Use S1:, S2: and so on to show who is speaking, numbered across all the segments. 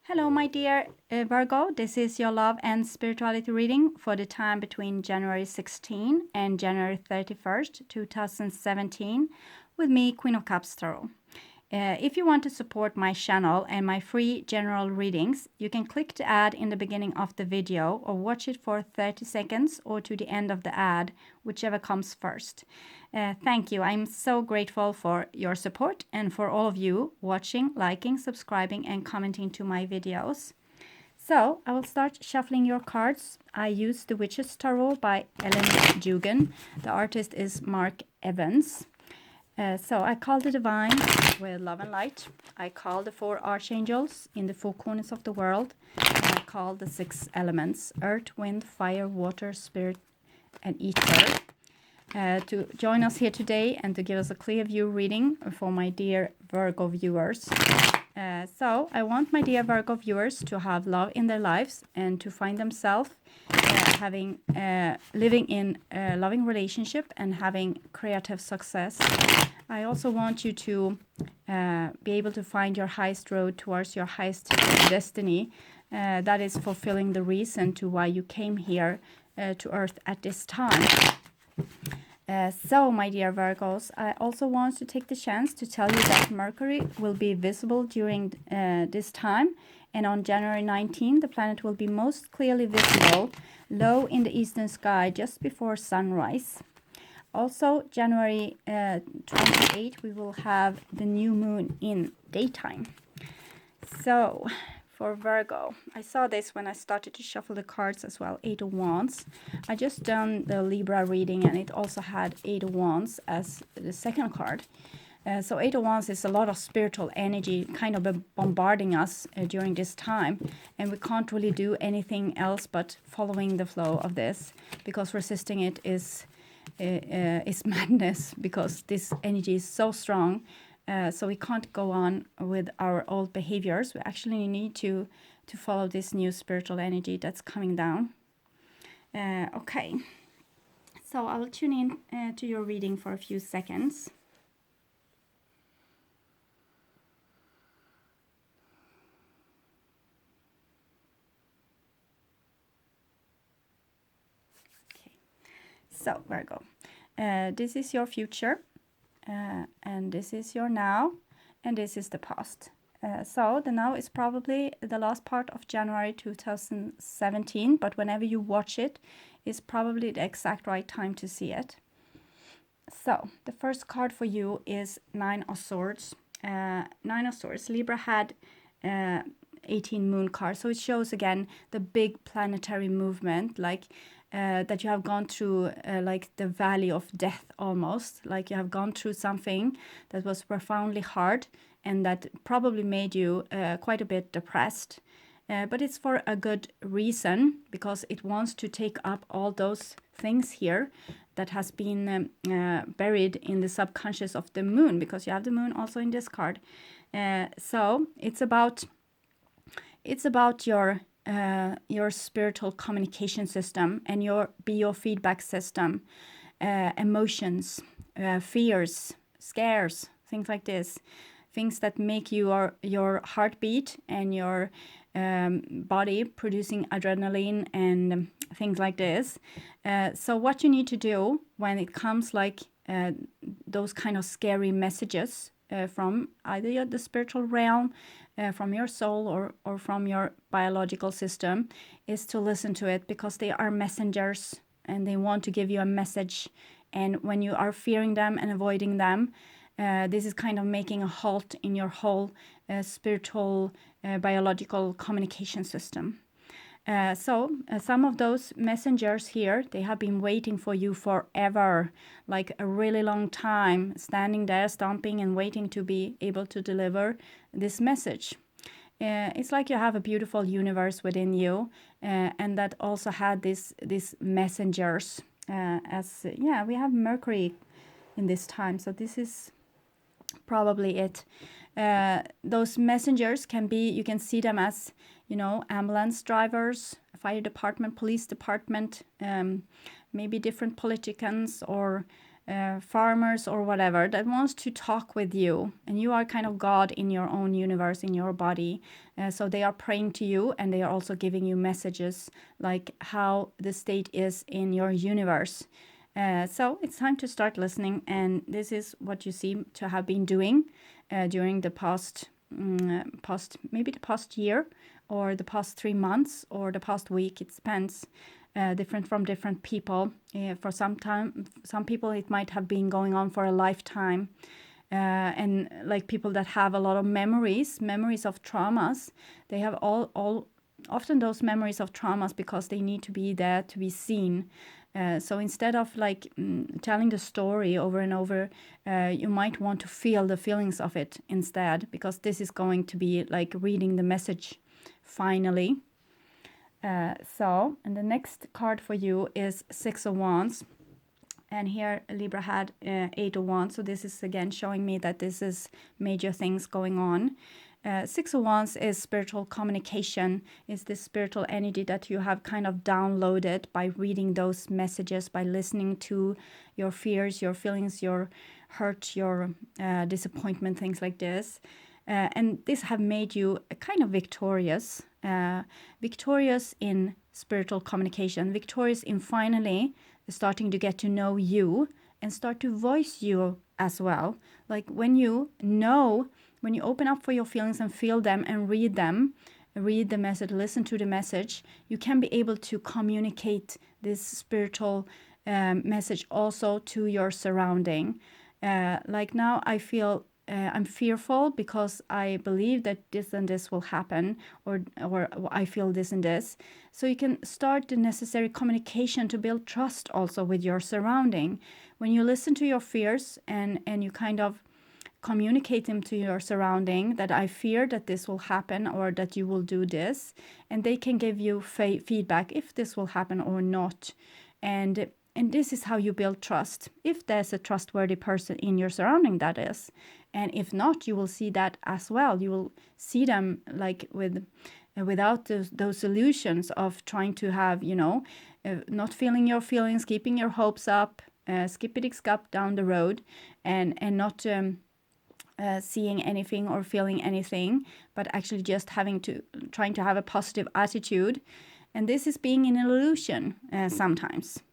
S1: Hello, my dear Virgo. This is your love and spirituality reading for the time between January 16 and January 31st, 2017, with me, Queen of Cups Tarot. If you want to support my channel and my free general readings, you can click the ad in the beginning of the video or watch it for 30 seconds or to the end of the ad, whichever comes first. Thank you. I'm so grateful for your support and for all of you watching, liking, subscribing, and commenting to my videos. So I will start shuffling your cards. I use the Witch's Tarot by Ellen Dugan. The artist is Mark Evans. So I call the Divine with love and light. I call the 4 archangels in the 4 corners of the world. And I call the 6 elements, earth, wind, fire, water, spirit, and ether. To join us here today and to give us a clear view reading for my dear Virgo viewers. So I want my dear Virgo viewers to have love in their lives and to find themselves living in a loving relationship and having creative success. I also want you to be able to find your highest road towards your highest destiny. That is fulfilling the reason to why you came here to Earth at this time. So, my dear Virgos, I also want to take the chance to tell you that Mercury will be visible during this time. And on January 19, the planet will be most clearly visible low in the eastern sky just before sunrise. Also, January 28, we will have the new moon in daytime. So, for Virgo, I saw this when I started to shuffle the cards as well, 8 of Wands. I just done the Libra reading and it also had 8 of Wands as the second card. So 8 of Wands is a lot of spiritual energy kind of bombarding us during this time. And we can't really do anything else but following the flow of this, because resisting it is madness, because this energy is so strong. So we can't go on with our old behaviors. We actually need to follow this new spiritual energy that's coming down. Okay, so I will tune in to your reading for a few seconds. Okay, so Virgo, this is your future. And this is your now, and this is the past. So the now is probably the last part of January 2017, but whenever you watch it, is probably the exact right time to see it. So the first card for you is 9 of Swords. 9 of Swords. Libra had 18 moon cards, so it shows again the big planetary movement, like that you have gone through like the valley of death almost, like you have gone through something that was profoundly hard and that probably made you quite a bit depressed. But it's for a good reason, because it wants to take up all those things here that has been buried in the subconscious of the moon, because you have the moon also in this card. So it's about your spiritual communication system and your feedback system, emotions, fears, scares, things like this, things that make your heartbeat and your body producing adrenaline and things like this. So what you need to do when it comes like those kind of scary messages from either the spiritual realm, from your soul, or from your biological system, is to listen to it, because they are messengers and they want to give you a message. And when you are fearing them and avoiding them, this is kind of making a halt in your whole spiritual biological communication system. So some of those messengers here, they have been waiting for you forever, like a really long time, standing there, stomping and waiting to be able to deliver this message. It's like you have a beautiful universe within you, and that also had these messengers. We have Mercury in this time, so this is probably it. Those messengers can be, you can see them as, ambulance drivers, fire department, police department, maybe different politicians or farmers or whatever that wants to talk with you, and you are kind of God in your own universe, in your body. So they are praying to you, and they are also giving you messages like how the state is in your universe. So it's time to start listening, and this is what you seem to have been doing during the past maybe the past year, or the past 3 months, or the past week. It depends. Different from different people. For some people it might have been going on for a lifetime. And like people that have a lot of memories of traumas, they have all often those memories of traumas because they need to be there to be seen. So instead of like telling the story over and over, you might want to feel the feelings of it instead, because this is going to be like reading the message finally. And the next card for you is Six of Wands. And here Libra had 8 of Wands. So this is again showing me that this is major things going on. Six of Wands is spiritual communication, is this spiritual energy that you have kind of downloaded by reading those messages, by listening to your fears, your feelings, your hurt, your disappointment, things like this. And this have made you kind of victorious, victorious in spiritual communication, victorious in finally starting to get to know you and start to voice you as well. Like when you open up for your feelings and feel them and read the message, listen to the message, you can be able to communicate this spiritual message also to your surrounding. Like now I feel I'm fearful because I believe that this and this will happen, or I feel this and this. So you can start the necessary communication to build trust also with your surrounding. When you listen to your fears and you kind of communicate them to your surrounding, that I fear that this will happen or that you will do this, and they can give you feedback if this will happen or not. And this is how you build trust, if there's a trustworthy person in your surrounding, that is. And if not, you will see that as well. You will see them like without those illusions of trying to have, not feeling your feelings, keeping your hopes up, skippity-scap down the road, and not seeing anything or feeling anything, but actually just trying to have a positive attitude. And this is being an illusion sometimes.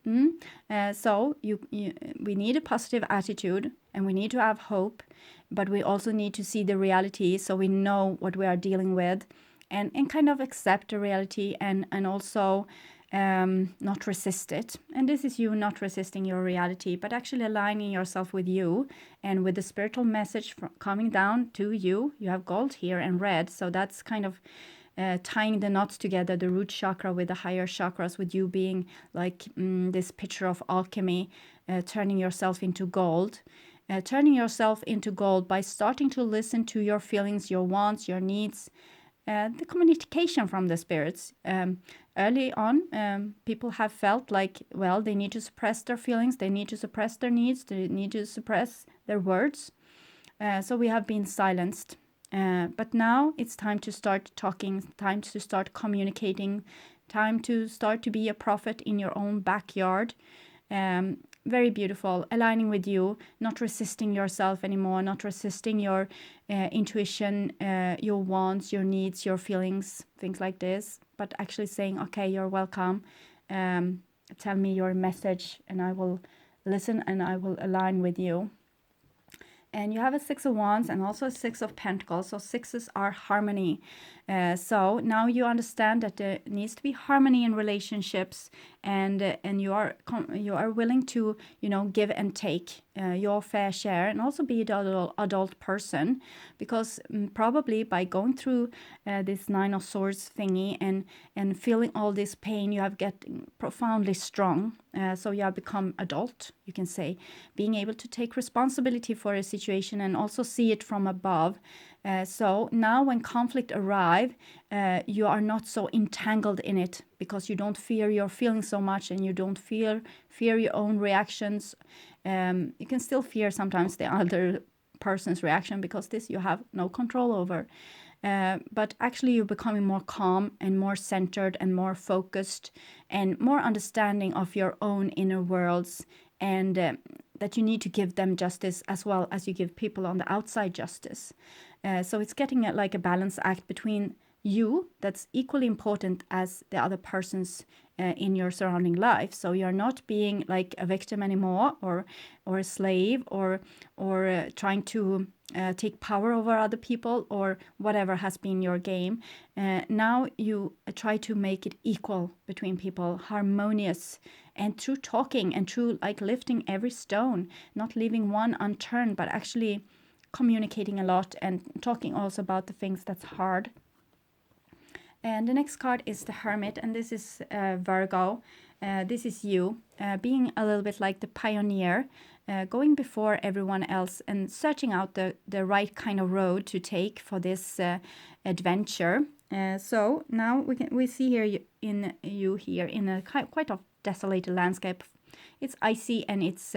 S1: So we need a positive attitude, and we need to have hope, but we also need to see the reality so we know what we are dealing with, and kind of accept the reality, and also not resist it. And this is you not resisting your reality, but actually aligning yourself with you and with the spiritual message coming down to you. You have gold here and red, so that's kind of tying the knots together, the root chakra with the higher chakras, with you being like this picture of alchemy, turning yourself into gold. Turning yourself into gold by starting to listen to your feelings, your wants, your needs, the communication from the spirits. Early on, people have felt like, well, they need to suppress their feelings, they need to suppress their needs, they need to suppress their words. So we have been silenced. But now it's time to start talking, time to start communicating, time to start to be a prophet in your own backyard. Very beautiful, aligning with you, not resisting yourself anymore, not resisting your intuition, your wants, your needs, your feelings, things like this, but actually saying, okay, you're welcome. Tell me your message and I will listen and I will align with you. And you have a Six of Wands and also a Six of Pentacles. So sixes are harmony. So now you understand that there needs to be harmony in relationships, and you are willing to give and take your fair share, and also be the adult person, because probably by going through this Nine of Swords thingy and feeling all this pain, you have get profoundly strong. So you have become adult, you can say, being able to take responsibility for a situation and also see it from above. So now when conflict arrive, you are not so entangled in it, because you don't fear your feelings so much, and you don't fear your own reactions. You can still fear sometimes the other person's reaction, because this you have no control over. But actually you're becoming more calm and more centered and more focused and more understanding of your own inner worlds, and that you need to give them justice as well as you give people on the outside justice. So it's getting like a balance act between you that's equally important as the other person's in your surrounding life. So you're not being like a victim anymore, or a slave, or trying to take power over other people, or whatever has been your game. Now you try to make it equal between people, harmonious, and through talking and through like lifting every stone, not leaving one unturned, but actually communicating a lot and talking also about the things that's hard. And the next card is the Hermit, and this is Virgo. This is you, being a little bit like the pioneer, going before everyone else and searching out the right kind of road to take for this adventure. So now we see here you here in a quite a desolated landscape. It's icy, and it's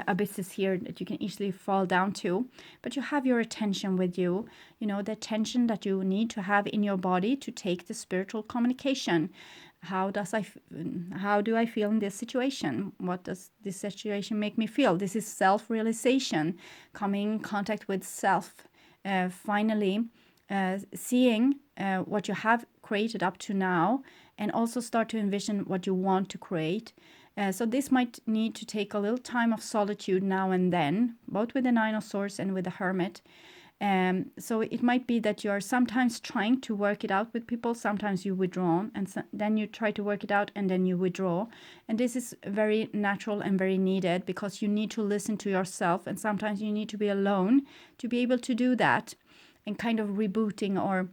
S1: abysses here that you can easily fall down to, but you have your attention with you, the attention that you need to have in your body to take the spiritual communication. How do I feel in this situation? What does this situation make me feel? This is self-realization, coming in contact with self, finally seeing what you have created up to now, and also start to envision what you want to create. So this might need to take a little time of solitude now and then, both with the Nine of Swords and with the Hermit. So it might be that you're sometimes trying to work it out with people, sometimes you withdraw, and then you try to work it out, and then you withdraw. And this is very natural and very needed, because you need to listen to yourself, and sometimes you need to be alone to be able to do that, and kind of rebooting or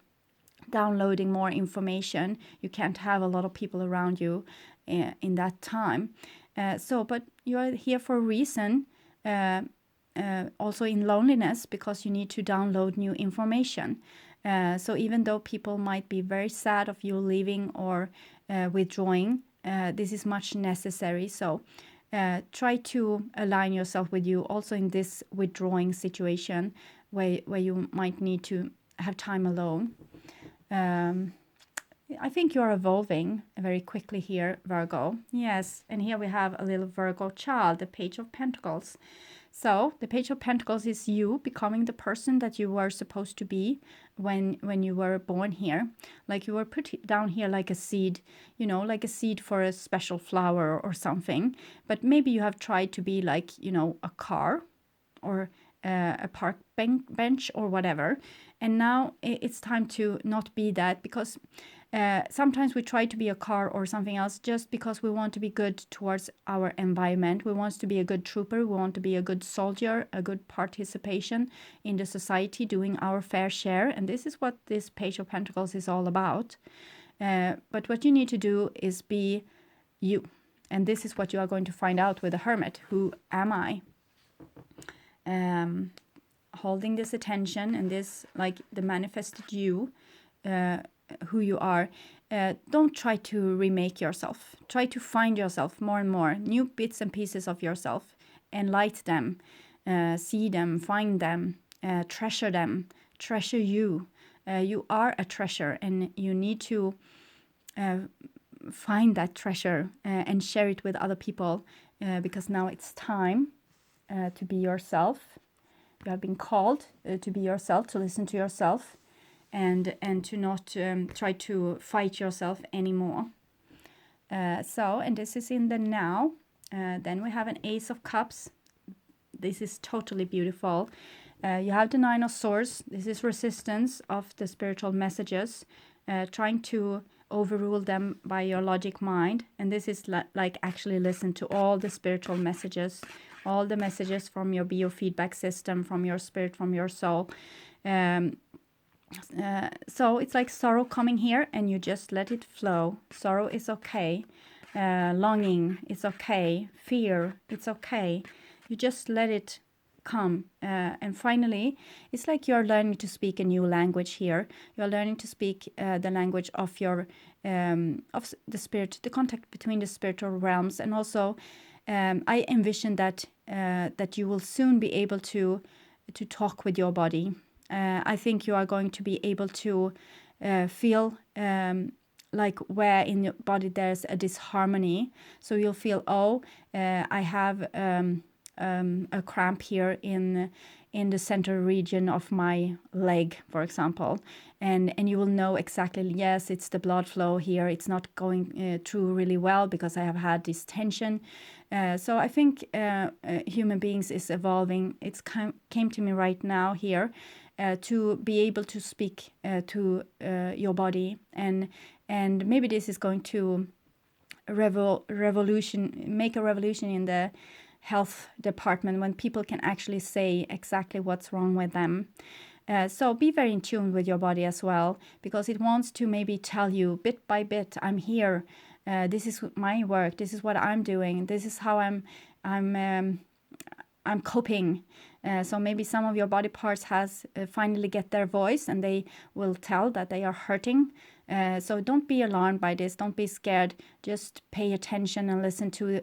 S1: downloading more information. You can't have a lot of people around you in that time. But you are here for a reason, also in loneliness, because you need to download new information. So even though people might be very sad of you leaving or withdrawing, this is much necessary. So try to align yourself with you also in this withdrawing situation, where you might need to have time alone. I think you're evolving very quickly here, Virgo. Yes, and here we have a little Virgo child, the Page of Pentacles. So the Page of Pentacles is you becoming the person that you were supposed to be when you were born here. Like you were put down here like a seed, like a seed for a special flower or something. But maybe you have tried to be like, a car, or a park bench or whatever. And now it's time to not be that, because sometimes we try to be a car or something else just because we want to be good towards our environment. We want to be a good trooper. We want to be a good soldier, a good participation in the society, doing our fair share. And this is what this Page of Pentacles is all about. But what you need to do is be you. And this is what you are going to find out with the Hermit. Who am I? Holding this attention and this, like the manifested you, who you are. Don't try to remake yourself. Try to find yourself more and more, new bits and pieces of yourself, and light them, see them, find them, treasure them, treasure you. You are a treasure, and you need to find that treasure and share it with other people, because now it's time to be yourself. You have been called to be yourself, to listen to yourself, and to not try to fight yourself anymore. And this is in the now. Then we have an Ace of Cups. This is totally beautiful. You have the Nine of Swords. This is resistance of the spiritual messages, trying to overrule them by your logic mind. And this is like actually listen to all the spiritual messages, all the messages from your biofeedback system, from your spirit, from your soul. So it's like sorrow coming here, and you just let it flow. Sorrow is okay. Longing, it's okay. Fear, it's okay. You just let it come. And finally, it's like you're learning to speak a new language here. You're learning to speak the language of your of the spirit, the contact between the spiritual realms. And also, I envision that you will soon be able to talk with your body. I think you are going to be able to feel like where in your body there's a disharmony. So you'll feel, I have a cramp here in the center region of my leg, for example, and you will know exactly, yes, it's the blood flow here, it's not going through really well because I have had this tension. So I think human beings is evolving. It's came to me right now here to be able to speak to your body, and maybe this is going to make a revolution in the health department when people can actually say exactly what's wrong with them. So be very in tune with your body as well, because it wants to maybe tell you bit by bit, I'm here. This is my work. This is what I'm doing. This is how I'm coping. So maybe some of your body parts has finally get their voice, and they will tell that they are hurting. So don't be alarmed by this. Don't be scared. Just pay attention and listen to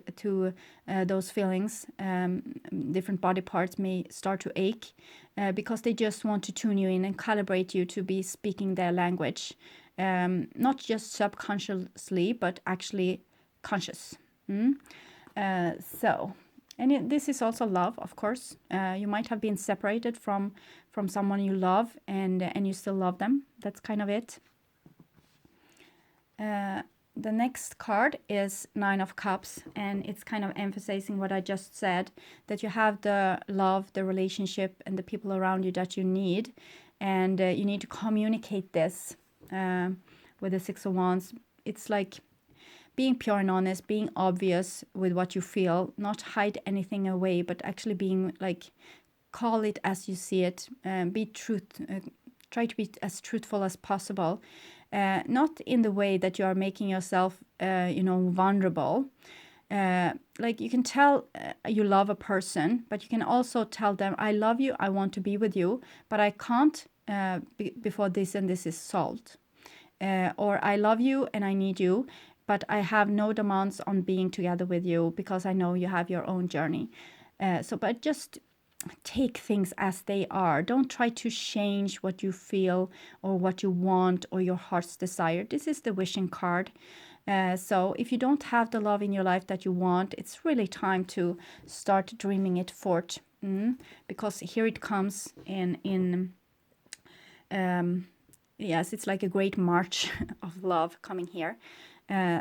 S1: those feelings. Different body parts may start to ache because they just want to tune you in and calibrate you to be speaking their language. Not just subconsciously, but actually conscious. And this is also love, of course. You might have been separated from someone you love, and you still love them. That's kind of it. The next card is Nine of Cups, and it's kind of emphasizing what I just said, that you have the love, the relationship, and the people around you that you need, and you need to communicate this with the Six of Wands. It's like being pure and honest, being obvious with what you feel, not hide anything away, but actually being like, call it as you see it, try to be as truthful as possible. Not in the way that you are making yourself, vulnerable. Like you can tell you love a person, but you can also tell them, I love you, I want to be with you, but I can't before this and this is solved. Or I love you and I need you, but I have no demands on being together with you because I know you have your own journey. But just take things as they are. Don't try to change what you feel or what you want or your heart's desire. This is the wishing card. So if you don't have the love in your life that you want, it's really time to start dreaming it forth. Because here it comes yes, it's like a great march of love coming here.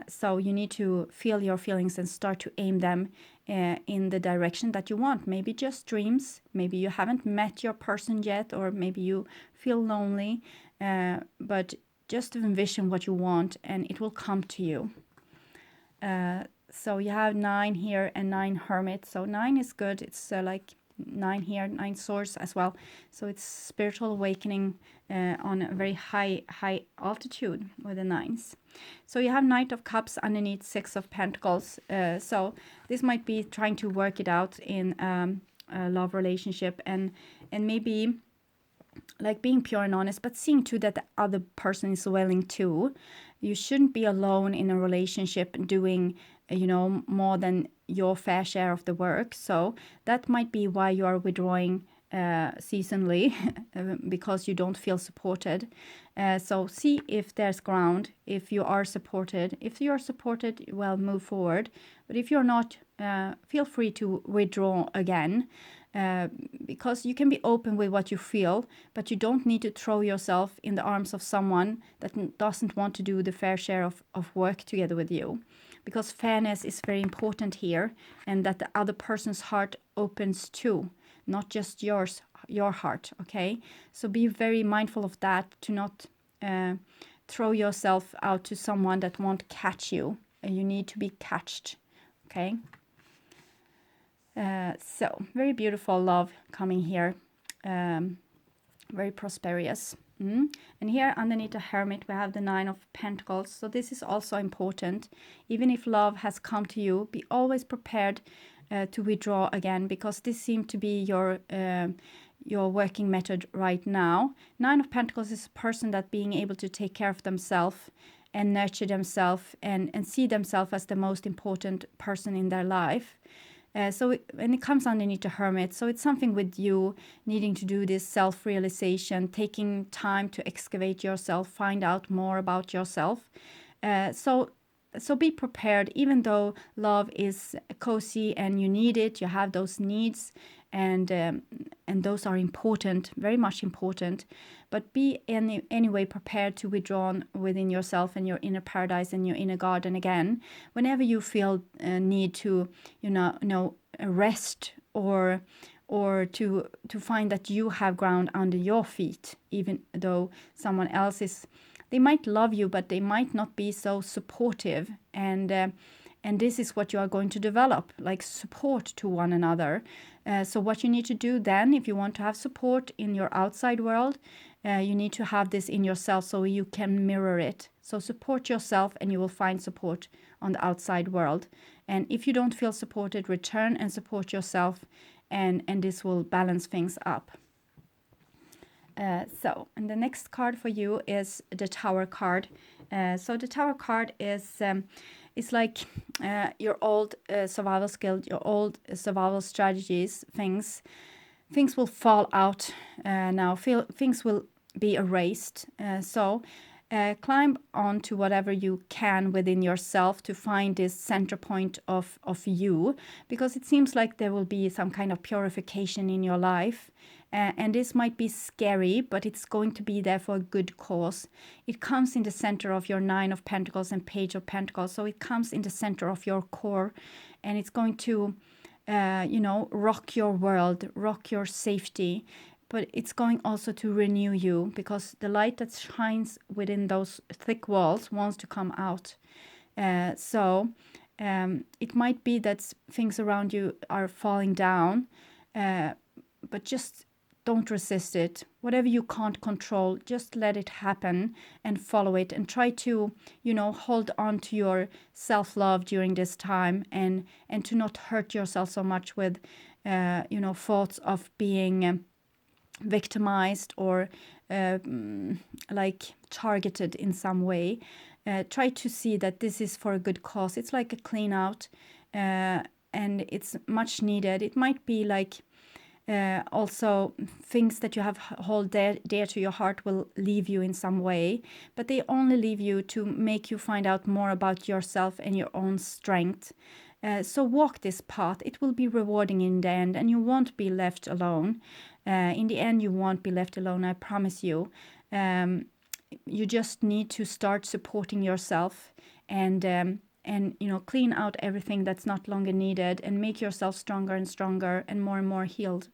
S1: So you need to feel your feelings and start to aim them in the direction that you want. Maybe just dreams. Maybe you haven't met your person yet, or maybe you feel lonely. But just envision what you want and it will come to you. So you have 9 here and 9 Hermit. So 9 is good. It's like 9 here, 9 Swords as well. So it's spiritual awakening on a very high altitude with the 9s. So you have Knight of Cups underneath 6 of Pentacles. So this might be trying to work it out in a love relationship, and maybe like being pure and honest, but seeing too that the other person is willing too. You shouldn't be alone in a relationship doing, more than your fair share of the work. So that might be why you are withdrawing seasonally because you don't feel supported. So see if there's ground, if you are supported. If you are supported, well, move forward. But if you're not, feel free to withdraw again. Because you can be open with what you feel, but you don't need to throw yourself in the arms of someone that doesn't want to do the fair share of work together with you. Because fairness is very important here, and that the other person's heart opens too, not just your heart, okay? So be very mindful of that, to not throw yourself out to someone that won't catch you. You need to be catched, okay? So very beautiful love coming here, very prosperous. And here underneath the Hermit we have the 9 of Pentacles. So this is also important. Even if love has come to you, be always prepared to withdraw again, because this seems to be your working method right now. 9 of Pentacles is a person that being able to take care of themselves and nurture themselves and see themselves as the most important person in their life. When it comes underneath the Hermit, so it's something with you needing to do this self-realization, taking time to excavate yourself, find out more about yourself, So be prepared, even though love is cozy and you need it, you have those needs, and those are important, very much important. But be anyway prepared to withdraw within yourself and your inner paradise and your inner garden again, whenever you feel need to, rest, or to find that you have ground under your feet, even though someone else is. They might love you, but they might not be so supportive. And this is what you are going to develop, like support to one another. So what you need to do then, if you want to have support in your outside world, you need to have this in yourself so you can mirror it. So support yourself and you will find support on the outside world. And if you don't feel supported, return and support yourself, and this will balance things up. And the next card for you is the Tower card. So the Tower card is like your old survival skills, your old survival strategies. Things will fall out now. Things will be erased. So climb onto whatever you can within yourself to find this center point of you, because it seems like there will be some kind of purification in your life. And this might be scary, but it's going to be there for a good cause. It comes in the center of your Nine of Pentacles and Page of Pentacles. So it comes in the center of your core, and it's going to, rock your world, rock your safety. But it's going also to renew you, because the light that shines within those thick walls wants to come out. So it might be that things around you are falling down, but just don't resist it. Whatever you can't control, just let it happen and follow it, and try to, hold on to your self-love during this time, and to not hurt yourself so much with, thoughts of being victimized or like targeted in some way. Try to see that this is for a good cause. It's like a clean out, and it's much needed. It might be like also things that you have hold dear to your heart will leave you in some way, but they only leave you to make you find out more about yourself and your own strength. So walk this path. It will be rewarding in the end, and you won't be left alone. In the end, you won't be left alone, I promise you. You just need to start supporting yourself, and clean out everything that's not longer needed, and make yourself stronger and stronger and more healed.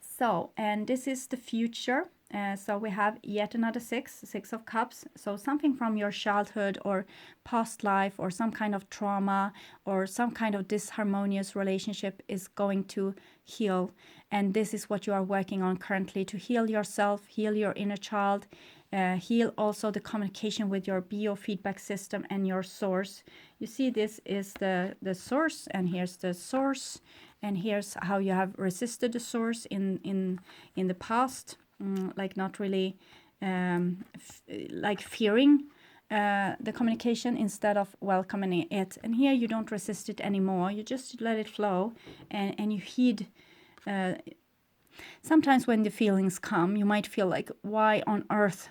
S1: So, and this is the future. So we have yet another Six of Cups. So something from your childhood or past life, or some kind of trauma, or some kind of disharmonious relationship is going to heal. And this is what you are working on currently, to heal yourself, heal your inner child, heal also the communication with your biofeedback system and your source. You see, this is the source, and here's the source, and here's how you have resisted the source in the past, like not really like fearing the communication instead of welcoming it. And here you don't resist it anymore. You just let it flow, and you heed. Sometimes when the feelings come, you might feel like, why on earth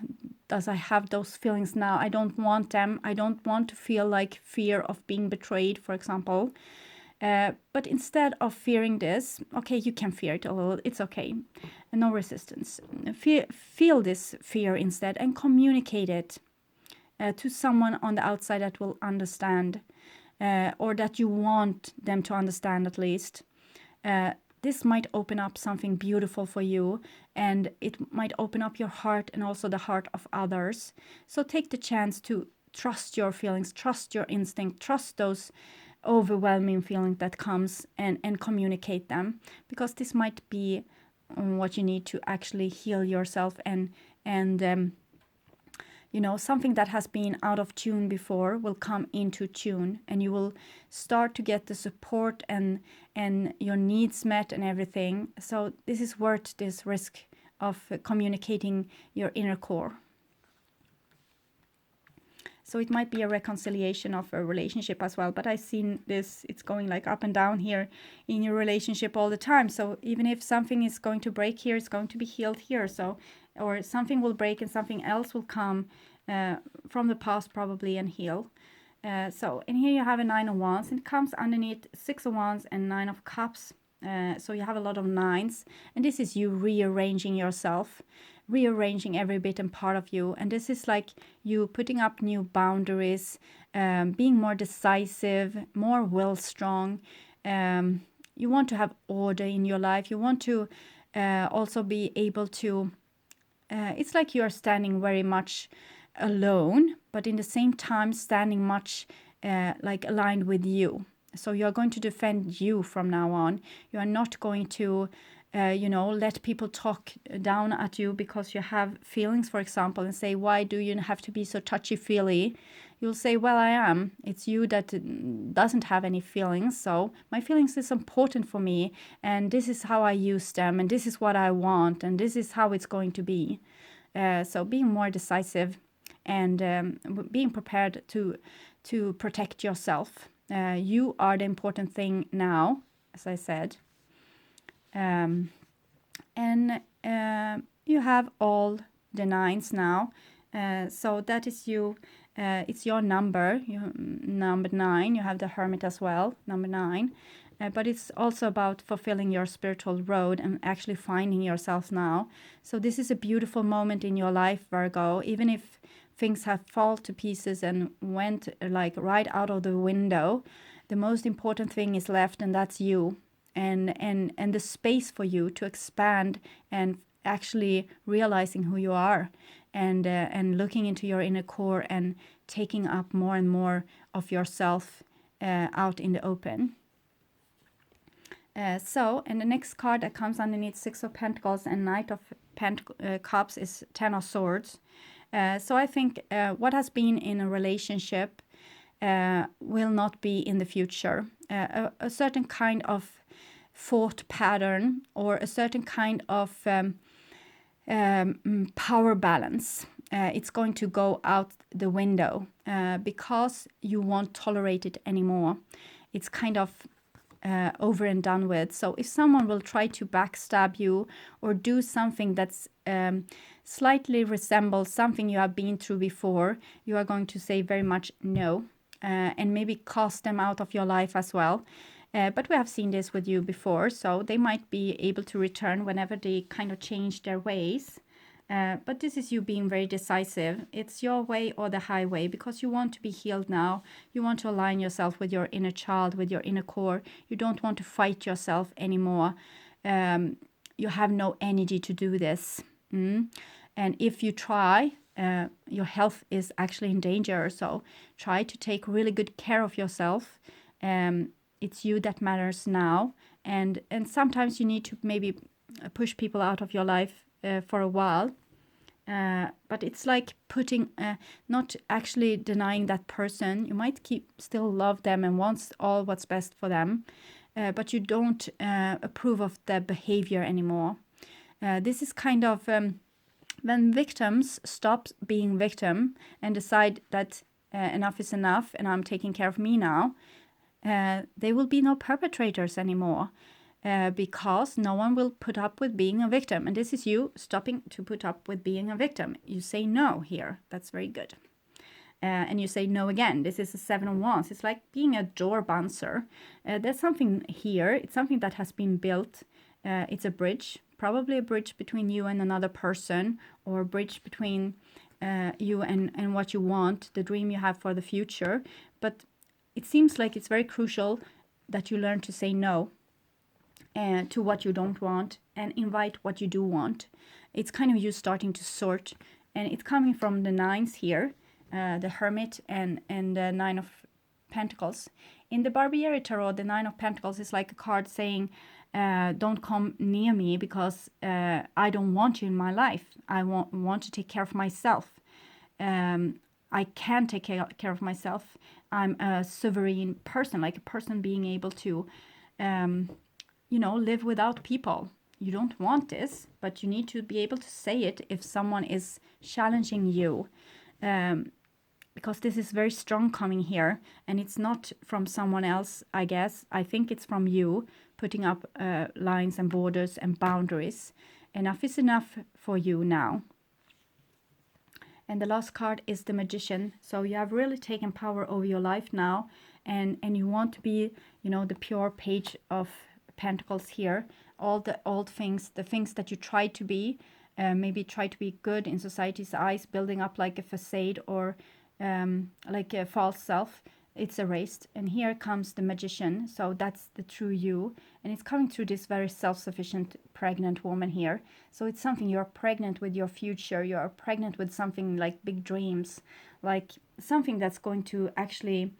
S1: does I have those feelings now? I don't want them. I don't want to feel like fear of being betrayed, for example. But instead of fearing this, okay, you can fear it a little. It's okay. No resistance. Feel this fear instead, and communicate it to someone on the outside that will understand, or that you want them to understand at least. This might open up something beautiful for you, and it might open up your heart and also the heart of others. So take the chance to trust your feelings, trust your instinct, trust those overwhelming feelings that comes, and communicate them, because this might be what you need to actually heal yourself, and something that has been out of tune before will come into tune, and you will start to get the support and your needs met and everything. So this is worth this risk of communicating your inner core. So it might be a reconciliation of a relationship as well. But I've seen this, it's going like up and down here in your relationship all the time. So even if something is going to break here, it's going to be healed here. So or something will break and something else will come from the past probably and heal. And here you have a 9 of Wands, and it comes underneath 6 of Wands and 9 of Cups. So you have a lot of 9s, and this is you rearranging yourself, rearranging every bit and part of you. And this is like you putting up new boundaries, being more decisive, more will strong. You want to have order in your life. You want to also be able to, it's like you are standing very much alone, but in the same time standing much like aligned with you. So you're going to defend you from now on. You are not going to let people talk down at you because you have feelings, for example, and say, why do you have to be so touchy-feely? You'll say, well, I am. It's you that doesn't have any feelings. So my feelings is important for me, and this is how I use them, and this is what I want, and this is how it's going to be. So being more decisive and being prepared to protect yourself. You are the important thing now, as I said. And you have all the 9s now. So that is you. It's your number. Number 9. You have the Hermit as well, number 9. But it's also about fulfilling your spiritual road and actually finding yourself now. So this is a beautiful moment in your life, Virgo. Even if things have fallen to pieces and went like right out of the window, the most important thing is left, and that's you. And the space for you to expand and actually realizing who you are, and looking into your inner core and taking up more and more of yourself out in the open. And the next card that comes underneath 6 of Pentacles and Knight of Cups is 10 of Swords. So I think what has been in a relationship will not be in the future. A certain kind of thought pattern or a certain kind of power balance, it's going to go out the window because you won't tolerate it anymore. It's kind of over and done with. So if someone will try to backstab you or do something that's slightly resembles something you have been through before, you are going to say very much no, and maybe cast them out of your life as well. But we have seen this with you before, so they might be able to return whenever they kind of change their ways. But this is you being very decisive. It's your way or the highway, because you want to be healed now. You want to align yourself with your inner child, with your inner core. You don't want to fight yourself anymore. You have no energy to do this. And if you try, your health is actually in danger. So try to take really good care of yourself. It's you that matters now. And sometimes you need to maybe push people out of your life for a while. But it's like putting, not actually denying that person. You might still love them and want all what's best for them. But you don't approve of their behavior anymore. This is kind of when victims stop being victim and decide that enough is enough and I'm taking care of me now. There will be no perpetrators anymore because no one will put up with being a victim. And this is you stopping to put up with being a victim. You say no here. That's very good. And you say no again. This is a 7 of Wands. It's like being a door bouncer. There's something here. It's something that has been built. It's a bridge, probably a bridge between you and another person, or a bridge between you and what you want, the dream you have for the future. But it seems like it's very crucial that you learn to say no to what you don't want and invite what you do want. It's kind of you starting to sort, and it's coming from the 9s here, the Hermit and the 9 of Pentacles. In the Barbieri Tarot, the 9 of Pentacles is like a card saying, don't come near me because I don't want you in my life. I want to take care of myself. I can take care of myself. I'm a sovereign person, like a person being able to, live without people. You don't want this, but you need to be able to say it if someone is challenging you. Because this is very strong coming here, and it's not from someone else, I guess. I think it's from you putting up lines and borders and boundaries. Enough is enough for you now. And the last card is the Magician. So you have really taken power over your life now, and you want to be, you know, the pure Page of Pentacles here. All the old things, the things that you try to be, maybe try to be good in society's eyes, building up like a facade or like a false self, it's erased. And here comes the Magician. So that's the true you, and it's coming through this very self-sufficient pregnant woman here. So it's something, you're pregnant with your future, you're pregnant with something like big dreams, like something that's going to actually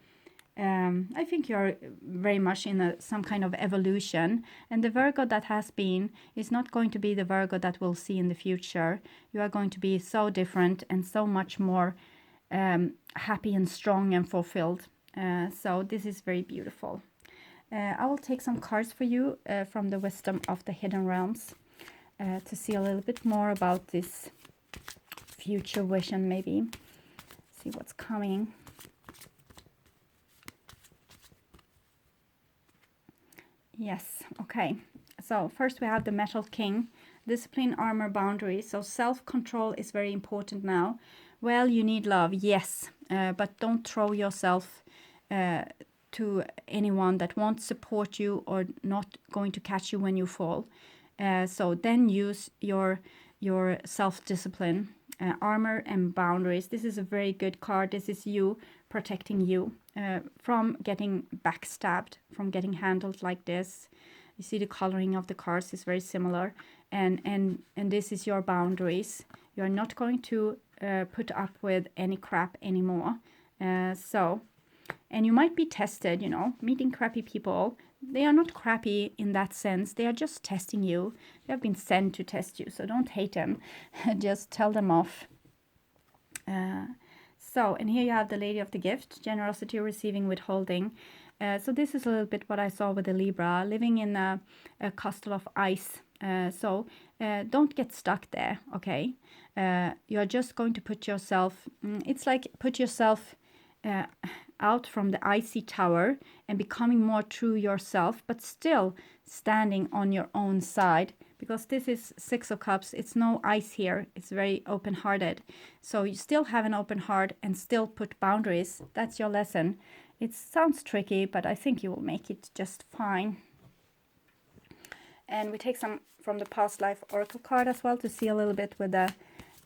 S1: I think you're very much in some kind of evolution, and the Virgo that has been is not going to be the Virgo that we'll see in the future. You are going to be so different and so much more happy and strong and fulfilled. So this is very beautiful. I will take some cards for you from the Wisdom of the Hidden Realms to see a little bit more about this future vision, maybe. See what's coming. Yes, okay. So first we have the Metal King. Discipline, armor, boundaries. So self-control is very important now. Well, you need love, yes, but don't throw yourself to anyone that won't support you or not going to catch you when you fall. So then use your self-discipline, armor and boundaries. This is a very good card. This is you protecting you from getting backstabbed, from getting handled like this. You see the coloring of the cards is very similar, and this is your boundaries. You're not going to put up with any crap anymore. And you might be tested, you know, meeting crappy people. They are not crappy in that sense. They are just testing you. They have been sent to test you, so don't hate them. Just tell them off. And here you have the Lady of the Gift, generosity, receiving, withholding. So this is a little bit what I saw with the Libra, living in a castle of ice. Don't get stuck there, okay? You're just going to put yourself, it's like put yourself out from the icy tower and becoming more true yourself, but still standing on your own side, because this is Six of Cups. It's no ice here. It's very open-hearted. So you still have an open heart and still put boundaries. That's your lesson. It sounds tricky, but I think you will make it just fine. And we take some from the Past Life Oracle card as well to see a little bit with the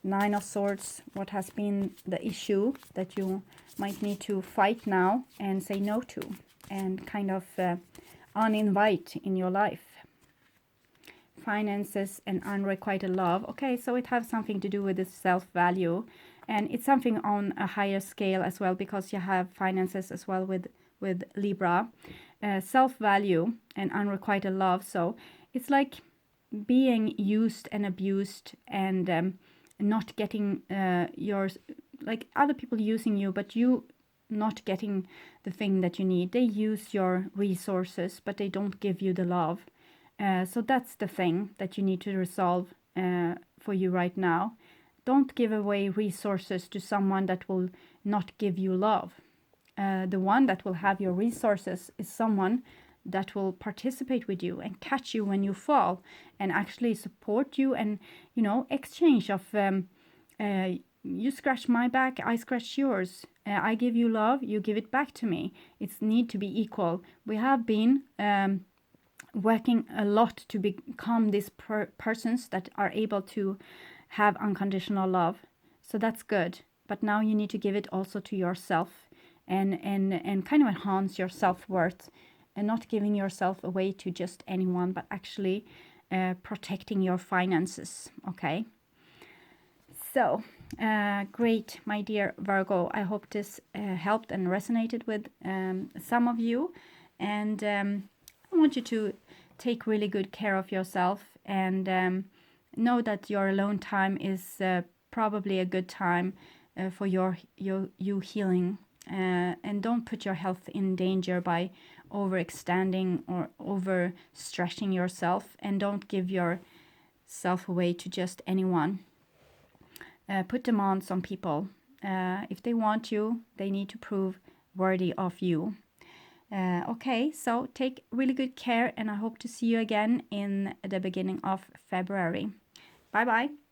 S1: Nine of Swords, what has been the issue that you might need to fight now and say no to, and kind of uninvite in your life. Finances and unrequited love. Okay, so it has something to do with the self-value, and it's something on a higher scale as well, because you have finances as well with Libra. Self-value and unrequited love. So it's like being used and abused, and not getting like other people using you, but you not getting the thing that you need. They use your resources, but they don't give you the love. So that's the thing that you need to resolve for you right now. Don't give away resources to someone that will not give you love. The one that will have your resources is someone that will participate with you and catch you when you fall, and actually support you, and, you know, exchange of you scratch my back, I scratch yours. I give you love, you give it back to me. It's need to be equal. We have been working a lot to become these persons that are able to have unconditional love. So that's good. But now you need to give it also to yourself, and kind of enhance your self-worth, and not giving yourself away to just anyone, but actually protecting your finances, okay? So, great, my dear Virgo. I hope this helped and resonated with some of you. And I want you to take really good care of yourself, and know that your alone time is probably a good time for you healing. And don't put your health in danger by overextending or overstretching yourself, and don't give yourself away to just anyone. Put demands on people. If they want you, they need to prove worthy of you. Okay, so take really good care, and I hope to see you again in the beginning of February. Bye bye.